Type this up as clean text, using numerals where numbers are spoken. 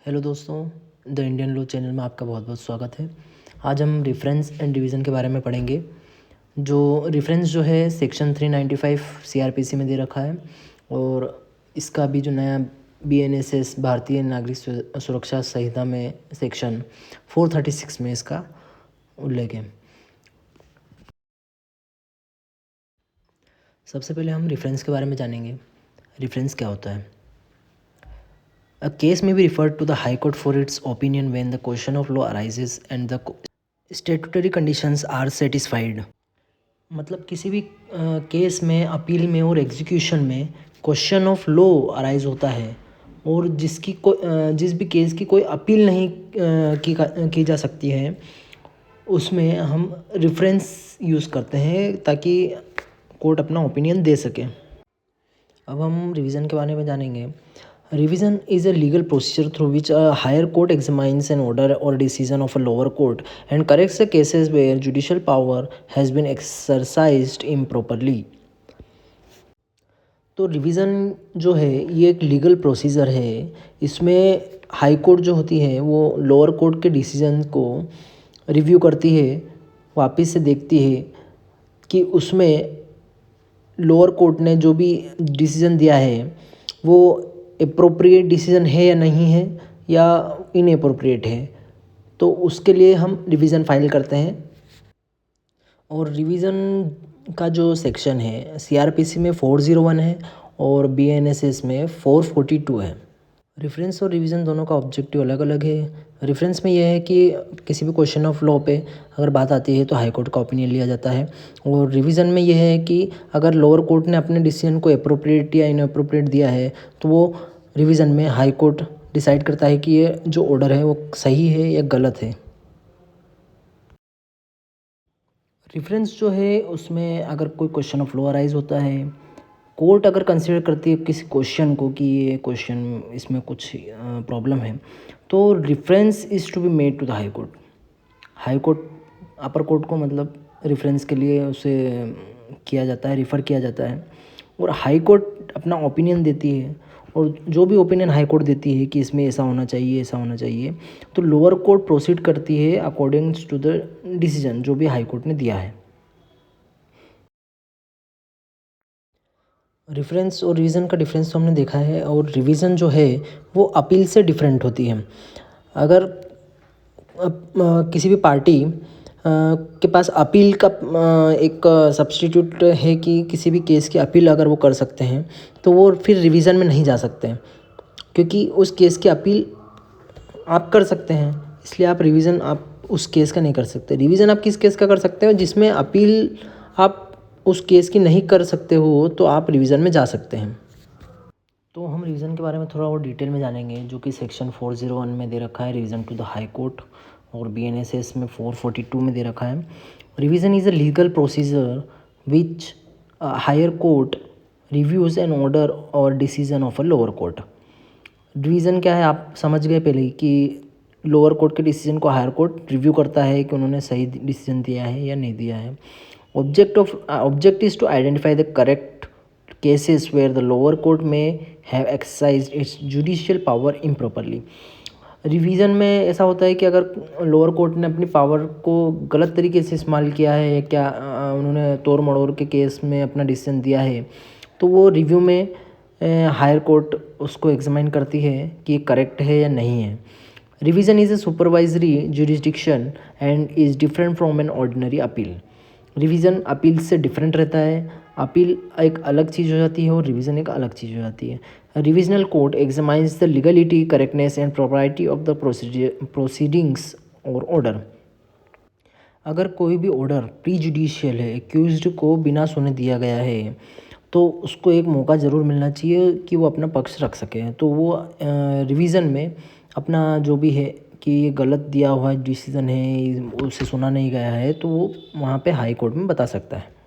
Hello दोस्तों, the Indian law channel में आपका बहुत बहुत स्वागत है। आज हम रेफरेंस एंड डिवीज़न के बारे में पढ़ेंगे। जो रेफरेंस जो है सेक्शन 395 सीआरपीसी में दे रखा है और इसका भी जो नया बीएनएसएस भारतीय नागरिक सुरक्षा संहिता में सेक्शन 436 में इसका उल्लेख है। सबसे पहले हम रेफरेंस के बारे में जानेंगे। रेफरेंस क्या होता है? A case may be referred to the High Court for its opinion when the question of law arises and the statutory conditions are satisfied। मतलब किसी भी केस में, अपील में और एग्जीक्यूशन में क्वेश्चन ऑफ लॉ अराइज होता है और जिस भी केस की कोई अपील नहीं की जा सकती है, उसमें हम रेफरेंस यूज़ करते हैं ताकि कोर्ट अपना ओपिनियन दे सके। अब हम रिवीजन के बारे में जानेंगे। Revision is a legal procedure through which a higher court examines an order or decision of a lower court and corrects the cases where judicial power has been exercised improperly। तो revision जो है ये एक legal procedure है। इसमें high court जो होती है वो लोअर कोर्ट के डिसीजन को रिव्यू करती है, वापस से देखती है कि उसमें लोअर कोर्ट ने जो भी डिसीजन दिया है वो एप्रोप्रिएट डिसीजन है या नहीं है या इनएप्रोप्रिएट है। तो उसके लिए हम रिवीजन फाइल करते हैं। और रिवीजन का जो सेक्शन है सीआरपीसी में 401 है और बीएनएसएस में 442 है। रेफरेंस और रिवीजन दोनों का ऑब्जेक्टिव अलग अलग है। रेफरेंस में यह है कि किसी भी क्वेश्चन ऑफ लॉ पे अगर बात आती है तो हाई कोर्ट का ओपिनियन लिया जाता है, और रिवीजन में यह है कि अगर लोअर कोर्ट ने अपने डिसीजन को अप्रोप्रिएट या इनअप्रोप्रिएट दिया है तो वो रिवीजन में हाई कोर्ट डिसाइड करता है कि ये जो ऑर्डर है वो सही है या गलत है। रेफरेंस जो है उसमें अगर कोई क्वेश्चन ऑफ लॉ अराइज होता है, कोर्ट अगर कंसिडर करती है किसी क्वेश्चन को कि ये क्वेश्चन इसमें कुछ प्रॉब्लम है, तो reference is to be made to the high court. High court upper court को मतलब रेफरेंस के लिए उसे किया जाता है, रिफ़र किया जाता है, और हाई कोर्ट अपना ओपिनियन देती है। और जो भी ओपिनियन हाई कोर्ट देती है कि इसमें ऐसा होना चाहिए, ऐसा होना चाहिए, तो लोअर कोर्ट प्रोसीड करती है अकॉर्डिंग टू द डिसीजन जो भी हाई कोर्ट ने दिया है। रेफरेंस और रिवीजन का डिफरेंस तो हमने देखा है, और रिवीजन जो है वो अपील से डिफरेंट होती है। अगर किसी भी पार्टी के पास अपील का एक सब्स्टिट्यूट है कि किसी भी केस की अपील अगर वो कर सकते हैं तो वो फिर रिवीजन में नहीं जा सकते हैं, क्योंकि उस केस की अपील आप कर सकते हैं, इसलिए आप रिवीजन आप उस केस का नहीं कर सकते। रिवीजन आप किस केस का कर सकते हो? जिसमें अपील आप उस केस की नहीं कर सकते हो तो आप रिवीजन में जा सकते हैं। तो हम रिवीजन के बारे में थोड़ा और डिटेल में जानेंगे, जो कि सेक्शन 401 में दे रखा है, revision to the high court, और बीएनएसएस में 442 में दे रखा है। Revision is a legal procedure which higher court reviews an order or decision of a lower court. Revision क्या है आप समझ गए पहले ही कि लोअर कोर्ट के डिसीजन को हायर कोर्ट रिव्यू करता है कि उन्होंने सही डिसीजन दिया है या नहीं दिया है। Object is to identify the correct cases where the lower court may have exercised its judicial power improperly। Revision में ऐसा होता है कि अगर लोअर कोर्ट ने अपनी पावर को गलत तरीके से इस्तेमाल किया है, क्या उन्होंने तोड़ मड़ोड़ के केस में अपना डिसीजन दिया है, तो वो रिव्यू में हायर कोर्ट उसको एग्जामिन करती है कि करेक्ट है या नहीं है। Revision is a supervisory jurisdiction and is different from an ordinary appeal. Revision appeal से डिफरेंट रहता है। अपील एक अलग चीज़ हो जाती है और रिवीजन एक अलग चीज़ हो जाती है। Revisional court examines the legality, correctness and property of the proceedings और ऑर्डर। अगर कोई भी ऑर्डर प्री जुडिशियल है, एक्यूज्ड को बिना सुने दिया गया है, तो उसको एक मौका ज़रूर मिलना चाहिए कि वो अपना पक्ष रख सके। तो वो रिवीजन में अपना जो भी है कि ये गलत दिया हुआ डिसीज़न है, उसे सुना नहीं गया है, तो वो वहाँ पे हाई कोर्ट में बता सकता है।